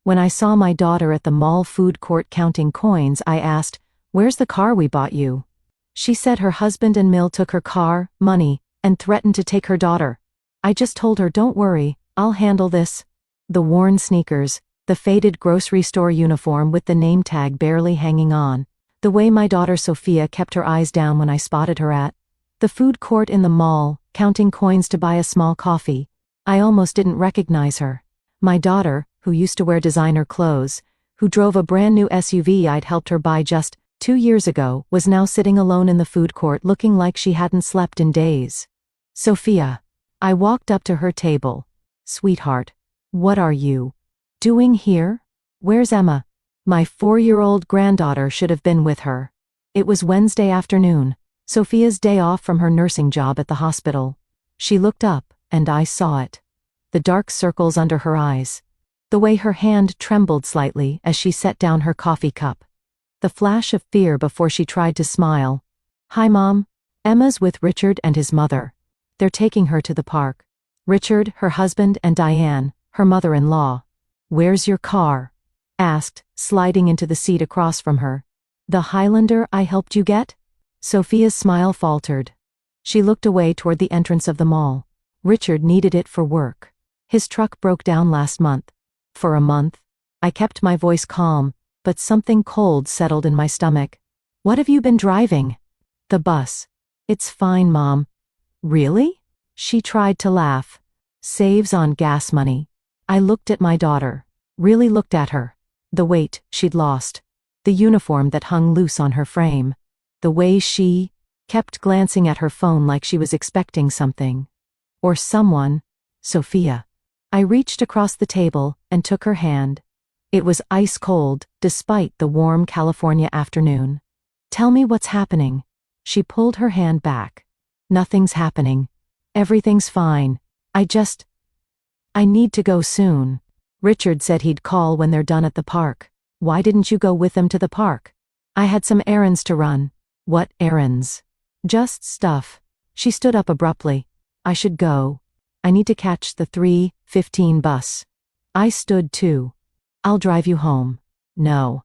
When I saw my daughter at the mall food court counting coins, I asked, "Where's the car we bought you?" She said her husband and Mill took her car, money, and threatened to take her daughter. I just told her, "Don't worry, I'll handle this." The worn sneakers, the faded grocery store uniform with the name tag barely hanging on, the way my daughter Sophia kept her eyes down when I spotted her at the food court in the mall, counting coins to buy a small coffee. I almost didn't recognize her. My daughter, who used to wear designer clothes, who drove a brand new SUV I'd helped her buy just 2 years ago, was now sitting alone in the food court looking like she hadn't slept in days. "Sophia." I walked up to her table. "Sweetheart, what are you doing here? Where's Emma?" My 4-year-old granddaughter should have been with her. It was Wednesday afternoon, Sophia's day off from her nursing job at the hospital. She looked up, and I saw it. The dark circles under her eyes. The way her hand trembled slightly as she set down her coffee cup. The flash of fear before she tried to smile. "Hi, Mom. Emma's with Richard and his mother. They're taking her to the park. Richard, her husband, and Diane, her mother-in-law." "Where's your car?" asked, sliding into the seat across from her. "The Highlander I helped you get?" Sophia's smile faltered. She looked away toward the entrance of the mall. "Richard needed it for work. His truck broke down last month." For a month. I kept my voice calm, but something cold settled in my stomach. "What have you been driving?" "The bus." "It's fine, Mom." "Really?" She tried to laugh. "Saves on gas money." I looked at my daughter. Really looked at her. The weight she'd lost. The uniform that hung loose on her frame. The way she kept glancing at her phone like she was expecting something. Or someone. "Sophia." I reached across the table and took her hand. It was ice cold, despite the warm California afternoon. "Tell me what's happening." She pulled her hand back. "Nothing's happening. Everything's fine. I need to go soon. Richard said he'd call when they're done at the park." "Why didn't you go with them to the park?" "I had some errands to run." "What errands?" "Just stuff." She stood up abruptly. "I should go. I need to catch the 3:15 bus." I stood too. "I'll drive you home." "No."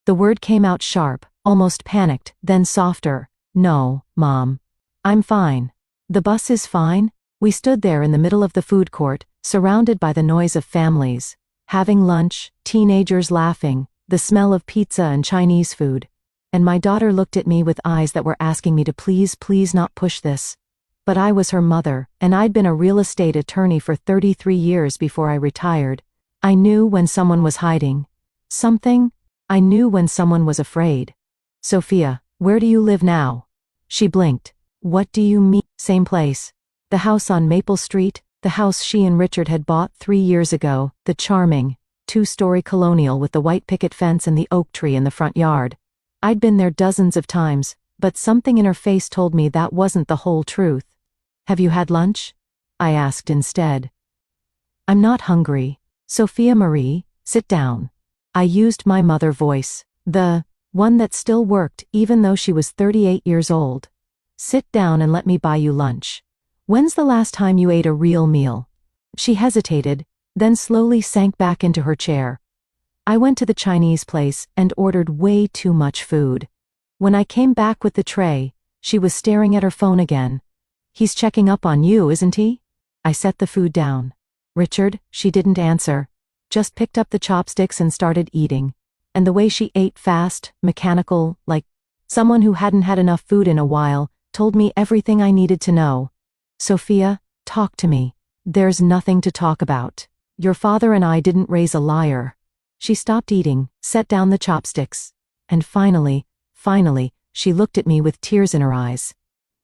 The word came out sharp, almost panicked, then softer. "No, Mom. I'm fine." "The bus is fine?" We stood there in the middle of the food court, surrounded by the noise of families, having lunch, teenagers laughing, the smell of pizza and Chinese food. And my daughter looked at me with eyes that were asking me to please not push this. But I was her mother, and I'd been a real estate attorney for 33 years before I retired. I knew when someone was hiding something. I knew when someone was afraid. "Sophia, where do you live now?" She blinked. "What do you mean?" "Same place. The house on Maple Street, the house she and Richard had bought 3 years ago, the charming, 2-story colonial with the white picket fence and the oak tree in the front yard. I'd been there dozens of times, but something in her face told me that wasn't the whole truth. "Have you had lunch?" I asked instead. "I'm not hungry." "Sophia Marie, sit down." I used my mother voice, the one that still worked even though she was 38 years old. "Sit down and let me buy you lunch. When's the last time you ate a real meal?" She hesitated, then slowly sank back into her chair. "I went to the Chinese place and ordered way too much food. When I came back with the tray, she was staring at her phone again. "He's checking up on you, isn't he?" I set the food down. "Richard?" She didn't answer, just picked up the chopsticks and started eating. And the way she ate fast, mechanical, like someone who hadn't had enough food in a while, told me everything I needed to know. "Sophia, talk to me." "There's nothing to talk about. Your father and I didn't raise a liar." She stopped eating, set down the chopsticks. And finally, she looked at me with tears in her eyes.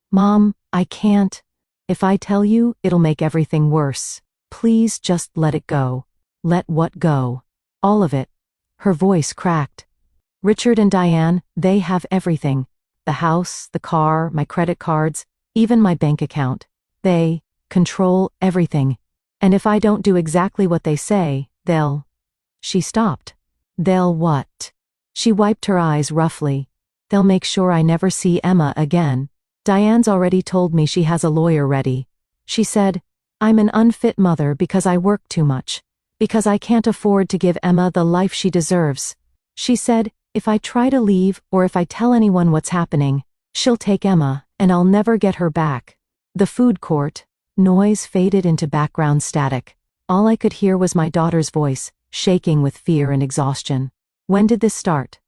"Mom, I can't. If I tell you, it'll make everything worse. Please just let it go." "Let what go?" "All of it." Her voice cracked. "Richard and Diane, they have everything. The house, the car, my credit cards, even my bank account. They control everything. And if I don't do exactly what they say, they'll..." She stopped. "They'll what?" She wiped her eyes roughly. "They'll make sure I never see Emma again. Diane's already told me she has a lawyer ready. She said, I'm an unfit mother because I work too much. Because I can't afford to give Emma the life she deserves. She said, if I try to leave or if I tell anyone what's happening, she'll take Emma and I'll never get her back. The food court. Noise faded into background static. All I could hear was my daughter's voice, shaking with fear and exhaustion. When did this start?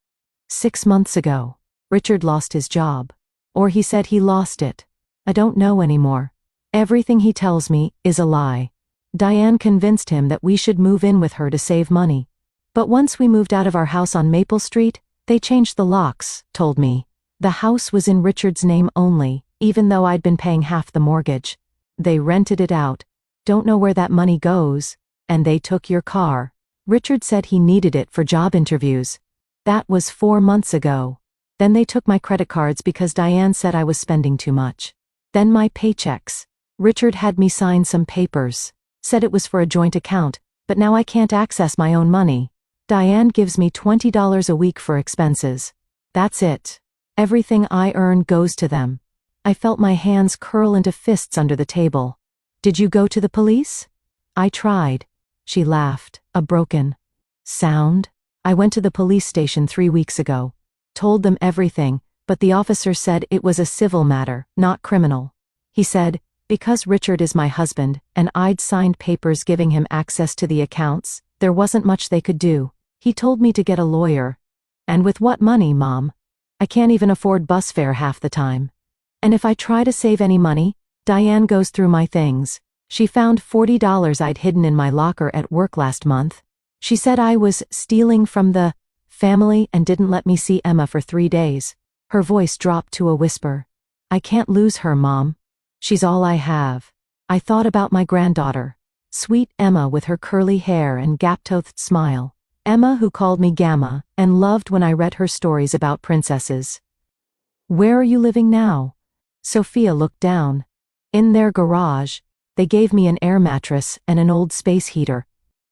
6 months ago. Richard lost his job. Or he said he lost it. I don't know anymore. Everything he tells me is a lie. Diane convinced him that we should move in with her to save money. But once we moved out of our house on Maple Street, they changed the locks, told me. The house was in Richard's name only, even though I'd been paying half the mortgage. They rented it out. Don't know where that money goes. And they took your car. Richard said he needed it for job interviews. That was 4 months ago. Then they took my credit cards because Diane said I was spending too much. Then my paychecks. Richard had me sign some papers. Said it was for a joint account, but now I can't access my own money. Diane gives me $20 a week for expenses. That's it. Everything I earn goes to them. I felt my hands curl into fists under the table. Did you go to the police? I tried. She laughed, a broken sound. I went to the police station 3 weeks ago. Told them everything, but the officer said it was a civil matter, not criminal. He said, because Richard is my husband, and I'd signed papers giving him access to the accounts, there wasn't much they could do. He told me to get a lawyer. And with what money, Mom? I can't even afford bus fare half the time. And if I try to save any money, Diane goes through my things. She found $40 I'd hidden in my locker at work last month. She said I was stealing from the family and didn't let me see Emma for 3 days. Her voice dropped to a whisper. I can't lose her, Mom. She's all I have. I thought about my granddaughter. Sweet Emma with her curly hair and gap-toothed smile. Emma who called me Gamma and loved when I read her stories about princesses. Where are you living now? Sophia looked down. In their garage. They gave me an air mattress and an old space heater.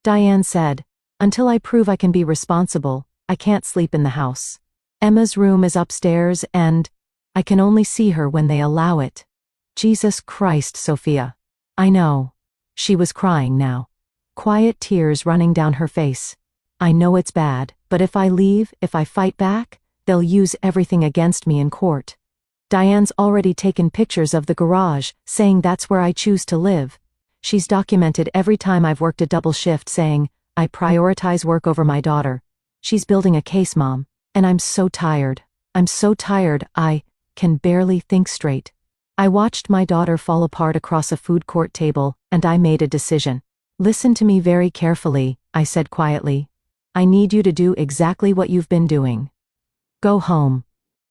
Diane said, until I prove I can be responsible, I can't sleep in the house. Emma's room is upstairs and I can only see her when they allow it. Jesus Christ, Sophia. I know. She was crying now. Quiet tears running down her face. I know it's bad, but if I leave, if I fight back, they'll use everything against me in court. Diane's already taken pictures of the garage, saying that's where I choose to live. She's documented every time I've worked a double shift saying, I prioritize work over my daughter. She's building a case, Mom, and I'm so tired. I'm so tired, I can barely think straight. I watched my daughter fall apart across a food court table, and I made a decision. Listen to me very carefully, I said quietly. I need you to do exactly what you've been doing. Go home.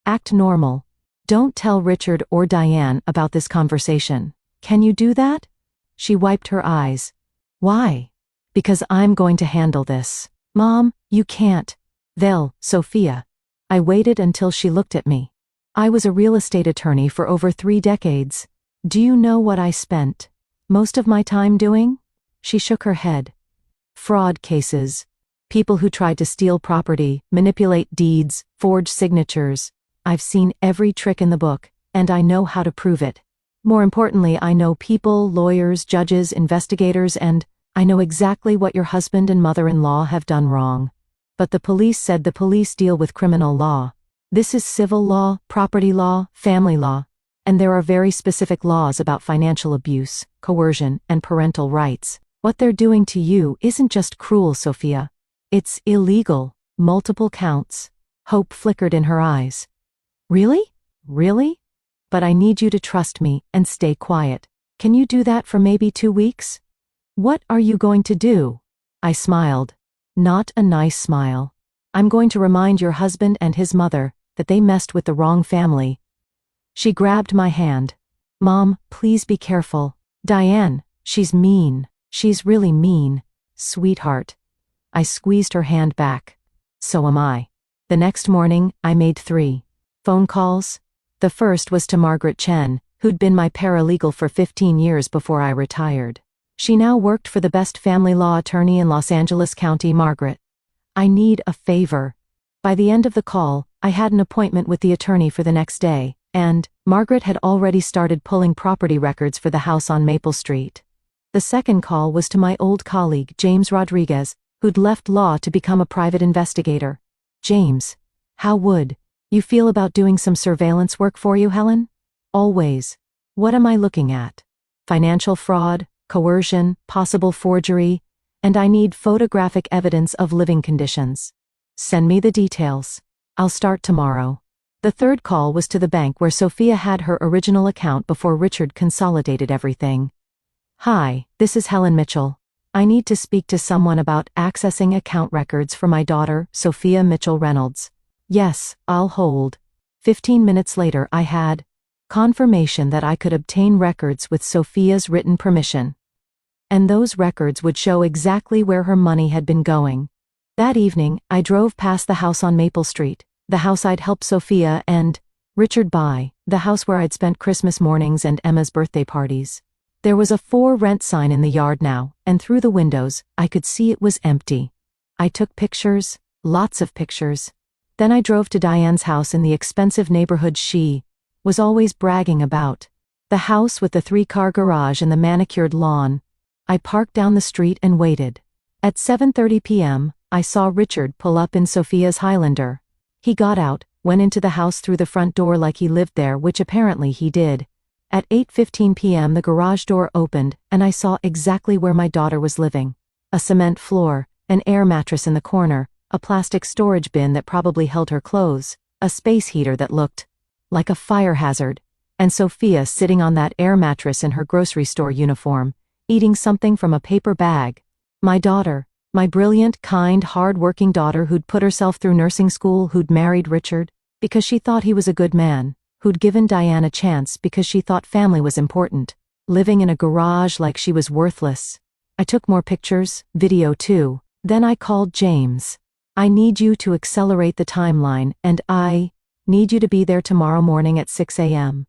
Act normal. Don't tell Richard or Diane about this conversation. Can you do that? She wiped her eyes. Why? Because I'm going to handle this. Mom, you can't. They'll, Sophia. I waited until she looked at me. I was a real estate attorney for over 3 decades. Do you know what I spent most of my time doing? She shook her head. Fraud cases. People who tried to steal property, manipulate deeds, forge signatures. I've seen every trick in the book, and I know how to prove it. More importantly, I know people, lawyers, judges, investigators, and I know exactly what your husband and mother-in-law have done wrong. But the police said the police deal with criminal law. This is civil law, property law, family law, and there are very specific laws about financial abuse, coercion, and parental rights. What they're doing to you isn't just cruel, Sophia. It's illegal. Multiple counts. Hope flickered in her eyes. Really? Really? But I need you to trust me and stay quiet. Can you do that for maybe 2 weeks? What are you going to do? I smiled. Not a nice smile. I'm going to remind your husband and his mother that they messed with the wrong family. She grabbed my hand. Mom, please be careful. Diane, she's mean. She's really mean. Sweetheart. I squeezed her hand back. So am I. The next morning, I made 3 phone calls. The first was to Margaret Chen, who'd been my paralegal for 15 years before I retired. She now worked for the best family law attorney in Los Angeles County. Margaret. I need a favor. By the end of the call, I had an appointment with the attorney for the next day, and Margaret had already started pulling property records for the house on Maple Street. The second call was to my old colleague, James Rodriguez, who'd left law to become a private investigator. James, how would you feel about doing some surveillance work for you, Helen? Always. What am I looking at? Financial fraud, coercion, possible forgery, and I need photographic evidence of living conditions. Send me the details. I'll start tomorrow. The third call was to the bank where Sophia had her original account before Richard consolidated everything. Hi, this is Helen Mitchell. I need to speak to someone about accessing account records for my daughter, Sophia Mitchell Reynolds. Yes, I'll hold. 15 minutes later I had confirmation that I could obtain records with Sophia's written permission. And those records would show exactly where her money had been going. That evening, I drove past the house on Maple Street, the house I'd helped Sophia and Richard buy, the house where I'd spent Christmas mornings and Emma's birthday parties. There was a for rent sign in the yard now, and through the windows, I could see it was empty. I took pictures, lots of pictures. Then I drove to Diane's house in the expensive neighborhood she was always bragging about. The house with the 3-car garage and the manicured lawn. I parked down the street and waited. At 7:30 p.m., I saw Richard pull up in Sophia's Highlander. He got out, went into the house through the front door like he lived there, which apparently he did. At 8:15 p.m. the garage door opened, and I saw exactly where my daughter was living. A cement floor, an air mattress in the corner, a plastic storage bin that probably held her clothes, a space heater that looked like a fire hazard, and Sophia sitting on that air mattress in her grocery store uniform, eating something from a paper bag. My daughter, my brilliant, kind, hard-working daughter who'd put herself through nursing school, who'd married Richard because she thought he was a good man, who'd given Diane a chance because she thought family was important, living in a garage like she was worthless. I took more pictures, video too. Then I called James. I need you to accelerate the timeline, and I need you to be there tomorrow morning at 6 a.m.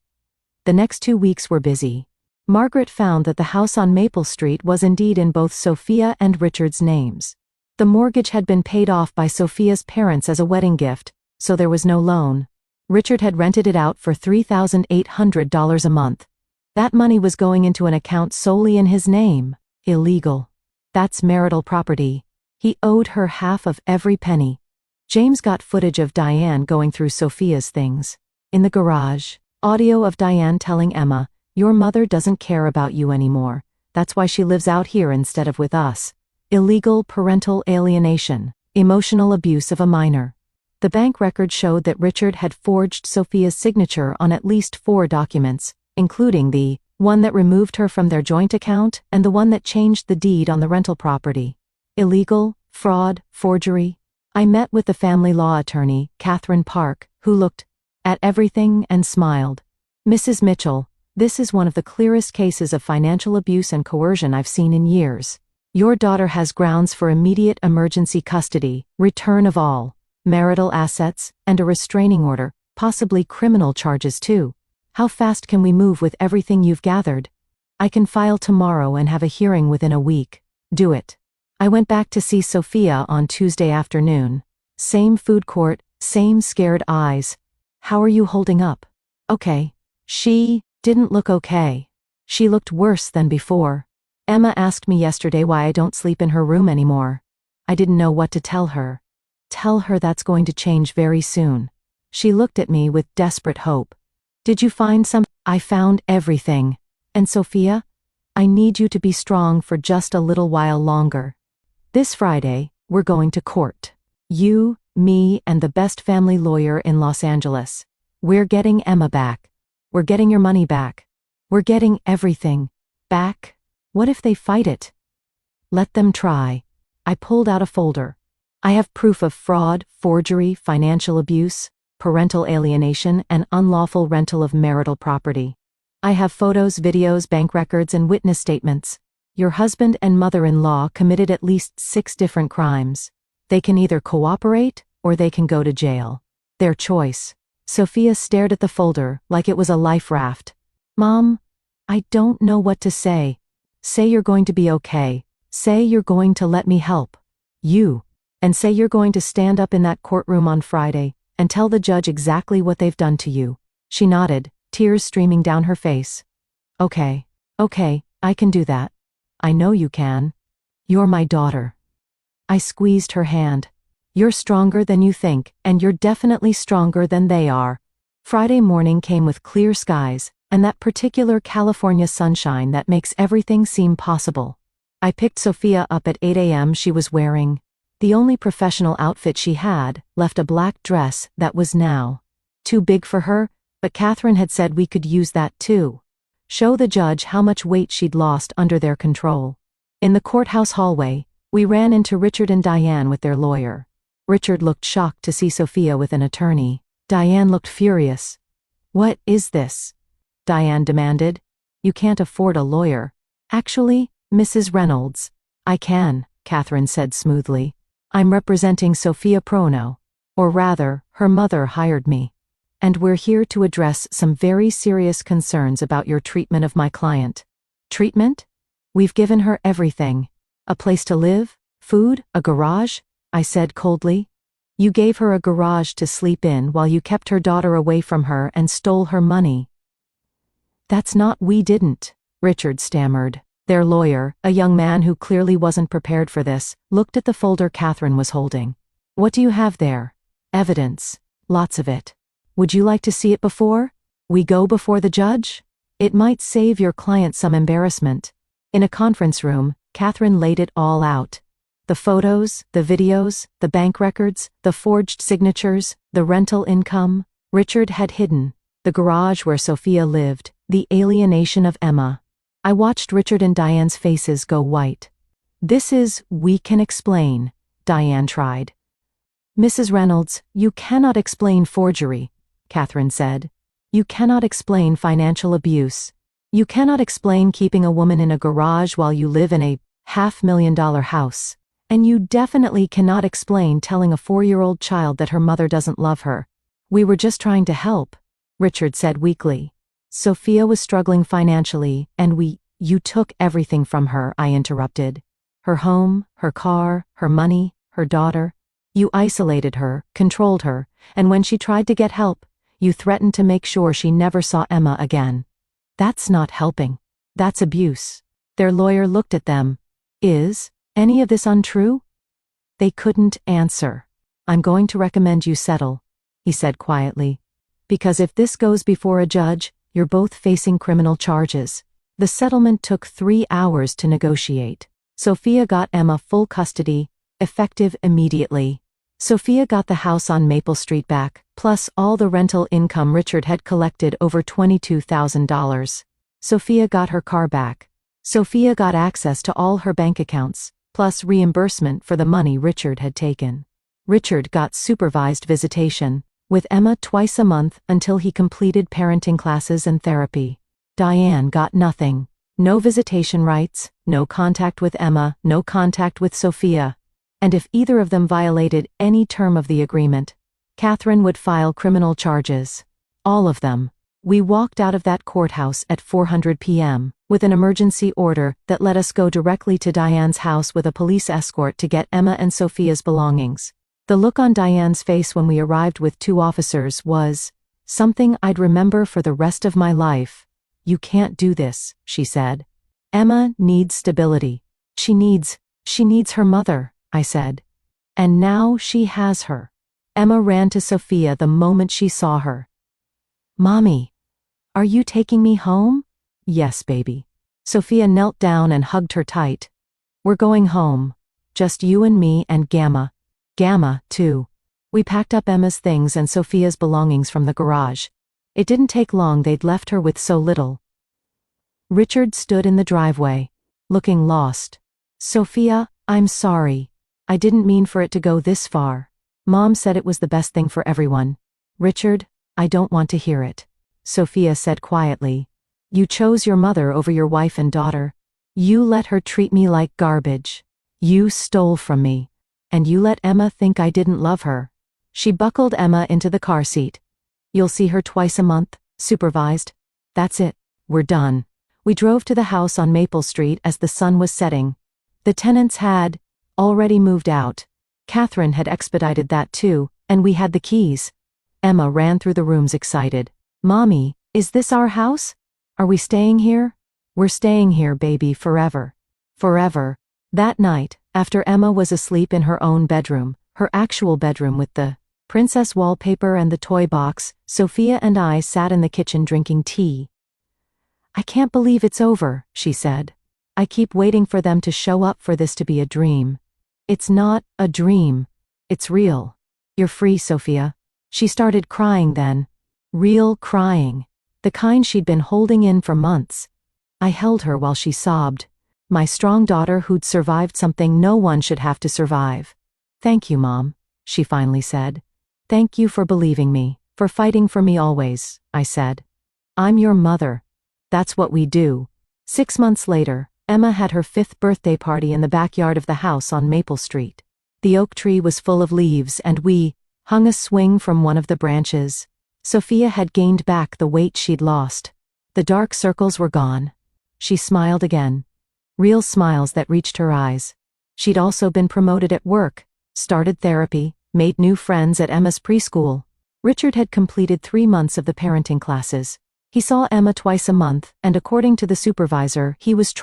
The next 2 weeks were busy. Margaret found that the house on Maple Street was indeed in both Sophia and Richard's names. The mortgage had been paid off by Sophia's parents as a wedding gift, so there was no loan. Richard had rented it out for $3,800 a month. That money was going into an account solely in his name. Illegal. That's marital property. He owed her half of every penny. James got footage of Diane going through Sophia's things. In the garage, audio of Diane telling Emma, "Your mother doesn't care about you anymore. That's why she lives out here instead of with us." Illegal parental alienation, emotional abuse of a minor. The bank record showed that Richard had forged Sophia's signature on at least 4 documents, including the one that removed her from their joint account and the one that changed the deed on the rental property. Illegal, fraud, forgery. I met with the family law attorney, Catherine Park, who looked at everything and smiled. "Mrs. Mitchell, this is one of the clearest cases of financial abuse and coercion I've seen in years. Your daughter has grounds for immediate emergency custody, return of all marital assets, and a restraining order, possibly criminal charges too. How fast can we move with everything you've gathered? I can file tomorrow and have a hearing within a week. Do it." I went back to see Sophia on Tuesday afternoon. Same food court, same scared eyes. "How are you holding up?" "Okay." She didn't look okay. She looked worse than before. Emma asked me yesterday why I don't sleep in her room anymore. I didn't know what to tell her. Tell her that's going to change very soon. She looked at me with desperate hope. "Did you find some?" "I found everything. And Sophia, I need you to be strong for just a little while longer. This Friday, we're going to court. You, me, and the best family lawyer in Los Angeles. We're getting Emma back. We're getting your money back. We're getting everything back. What if they fight it? Let them try." I pulled out a folder. I have proof of fraud, forgery, financial abuse, parental alienation, and unlawful rental of marital property. I have photos, videos, bank records, and witness statements. Your husband and mother-in-law committed at least 6 different crimes. They can either cooperate or they can go to jail. Their choice. Sophia stared at the folder like it was a life raft. "Mom, I don't know what to say. Say you're going to be okay. Say you're going to let me help you. And say you're going to stand up in that courtroom on Friday and tell the judge exactly what they've done to you." She nodded, tears streaming down her face. Okay, I can do that. I know you can. You're my daughter. I squeezed her hand. You're stronger than you think, and you're definitely stronger than they are. Friday morning came with clear skies, and that particular California sunshine that makes everything seem possible. I picked Sophia up at 8 a.m. She was wearing the only professional outfit she had, left a black dress that was now too big for her, but Catherine had said we could use that too. Show the judge how much weight she'd lost under their control. In the courthouse hallway, we ran into Richard and Diane with their lawyer. Richard looked shocked to see Sophia with an attorney. Diane looked furious. What is this? Diane demanded. You can't afford a lawyer. Actually, Mrs. Reynolds, I can, Catherine said smoothly. I'm representing Sophia Prono. Or rather, her mother hired me. And we're here to address some very serious concerns about your treatment of my client. Treatment? We've given her everything. A place to live, food, a garage, I said coldly. You gave her a garage to sleep in while you kept her daughter away from her and stole her money. That's not we didn't, Richard stammered. Their lawyer, a young man who clearly wasn't prepared for this, looked at the folder Catherine was holding. What do you have there? Evidence. Lots of it. Would you like to see it before we go before the judge? It might save your client some embarrassment. In a conference room, Catherine laid it all out. The photos, the videos, the bank records, the forged signatures, the rental income. Richard had hidden. The garage where Sophia lived, the alienation of Emma. I watched Richard and Diane's faces go white. We can explain, Diane tried. Mrs. Reynolds, you cannot explain forgery, Catherine said. You cannot explain financial abuse. You cannot explain keeping a woman in a garage while you live in a $500,000 house. And you definitely cannot explain telling a 4-year-old child that her mother doesn't love her. We were just trying to help, Richard said weakly. Sophia was struggling financially, and you took everything from her, I interrupted. Her home, her car, her money, her daughter. You isolated her, controlled her, and when she tried to get help, you threatened to make sure she never saw Emma again. That's not helping. That's abuse. Their lawyer looked at them. Is any of this untrue? They couldn't answer. I'm going to recommend you settle, he said quietly. Because if this goes before a judge, you're both facing criminal charges. The settlement took 3 hours to negotiate. Sophia got Emma full custody, effective immediately. Sophia got the house on Maple Street back, plus all the rental income Richard had collected, over $22,000. Sophia got her car back. Sophia got access to all her bank accounts, plus reimbursement for the money Richard had taken. Richard got supervised visitation with Emma twice a month until he completed parenting classes and therapy. Diane got nothing. No visitation rights, no contact with Emma, no contact with Sophia. And if either of them violated any term of the agreement, Catherine would file criminal charges. All of them. We walked out of that courthouse at 4:00 p.m. with an emergency order that let us go directly to Diane's house with a police escort to get Emma and Sophia's belongings. The look on Diane's face when we arrived with 2 officers was something I'd remember for the rest of my life. You can't do this, she said. Emma needs stability. She needs her mother, I said. And now she has her. Emma ran to Sophia the moment she saw her. Mommy, are you taking me home? Yes, baby. Sophia knelt down and hugged her tight. We're going home. Just you and me and Gamma. Gamma, too. We packed up Emma's things and Sophia's belongings from the garage. It didn't take long, they'd left her with so little. Richard stood in the driveway, looking lost. Sophia, I'm sorry. I didn't mean for it to go this far. Mom said it was the best thing for everyone. Richard, I don't want to hear it. Sophia said quietly. You chose your mother over your wife and daughter. You let her treat me like garbage. You stole from me. And you let Emma think I didn't love her. She buckled Emma into the car seat. You'll see her twice a month, supervised. That's it. We're done. We drove to the house on Maple Street as the sun was setting. The tenants had already moved out. Catherine had expedited that too, and we had the keys. Emma ran through the rooms excited. Mommy, is this our house? Are we staying here? We're staying here, baby, forever. Forever. That night, after Emma was asleep in her own bedroom, her actual bedroom with the princess wallpaper and the toy box, Sophia and I sat in the kitchen drinking tea. "I can't believe it's over," she said. "I keep waiting for them to show up for this to be a dream." "It's not a dream. It's real. You're free, Sophia." She started crying then. Real crying. The kind she'd been holding in for months. I held her while she sobbed. My strong daughter who'd survived something no one should have to survive. "Thank you, Mom," she finally said. "Thank you for believing me, for fighting for me always," I said. "I'm your mother. That's what we do." 6 months later, Emma had her 5th birthday party in the backyard of the house on Maple Street. The oak tree was full of leaves and we hung a swing from one of the branches. Sophia had gained back the weight she'd lost. The dark circles were gone. She smiled again. Real smiles that reached her eyes. She'd also been promoted at work, started therapy, made new friends at Emma's preschool. Richard had completed 3 months of the parenting classes. He saw Emma twice a month, and according to the supervisor, he was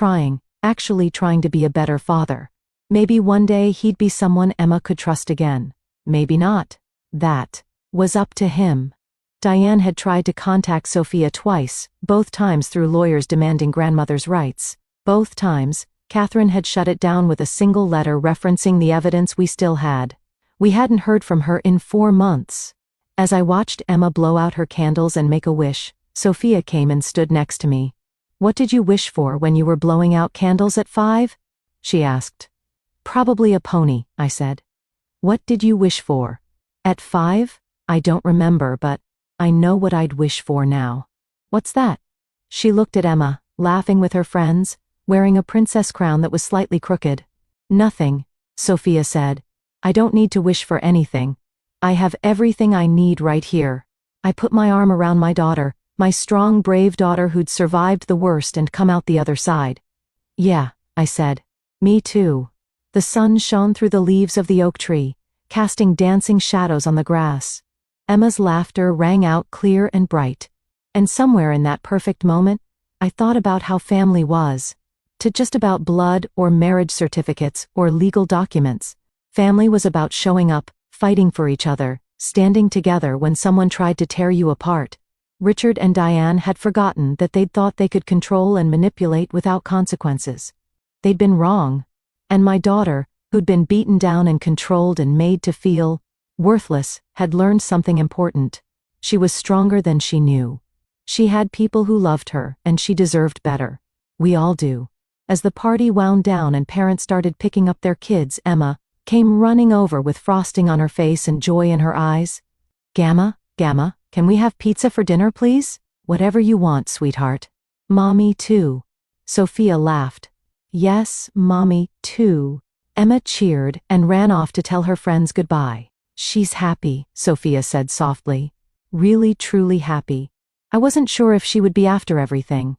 actually trying to be a better father. Maybe one day he'd be someone Emma could trust again. Maybe not. That was up to him. Diane had tried to contact Sophia twice, both times through lawyers demanding grandmother's rights. Both times, Catherine had shut it down with a single letter referencing the evidence we still had. We hadn't heard from her in 4 months. As I watched Emma blow out her candles and make a wish, Sophia came and stood next to me. "What did you wish for when you were blowing out candles at 5? She asked. "Probably a pony," I said. "What did you wish for? At 5? I don't remember, but I know what I'd wish for now." "What's that?" She looked at Emma, laughing with her friends, wearing a princess crown that was slightly crooked. "Nothing," Sophia said. "I don't need to wish for anything. I have everything I need right here." I put my arm around my daughter, my strong, brave daughter who'd survived the worst and come out the other side. "Yeah," I said. "Me too." The sun shone through the leaves of the oak tree, casting dancing shadows on the grass. Emma's laughter rang out clear and bright. And somewhere in that perfect moment, I thought about how family was. To just about blood or marriage certificates or legal documents. Family was about showing up, fighting for each other, standing together when someone tried to tear you apart. Richard and Diane had forgotten that they'd thought they could control and manipulate without consequences. They'd been wrong. And my daughter, who'd been beaten down and controlled and made to feel worthless, had learned something important. She was stronger than she knew. She had people who loved her, and she deserved better. We all do. As the party wound down and parents started picking up their kids, Emma came running over with frosting on her face and joy in her eyes. Gamma, can we have pizza for dinner, please?" "Whatever you want, sweetheart." "Mommy, too." Sophia laughed. "Yes, Mommy, too." Emma cheered and ran off to tell her friends goodbye. "She's happy," Sophia said softly. "Really, truly happy. I wasn't sure if she would be after everything."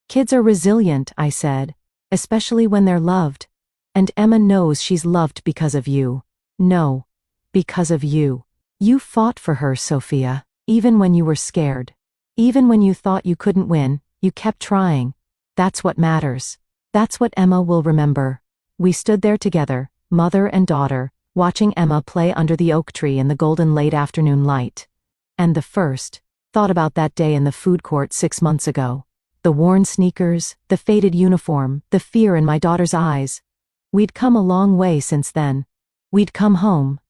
"Kids are resilient," I said, "especially when they're loved. And Emma knows she's loved because of you." "No, because of you. You fought for her, Sophia, even when you were scared. Even when you thought you couldn't win, you kept trying. That's what matters. That's what Emma will remember." We stood there together, mother and daughter, watching Emma play under the oak tree in the golden late afternoon light. And thought about that day in the food court 6 months ago. The worn sneakers, the faded uniform, the fear in my daughter's eyes. We'd come a long way since then. We'd come home,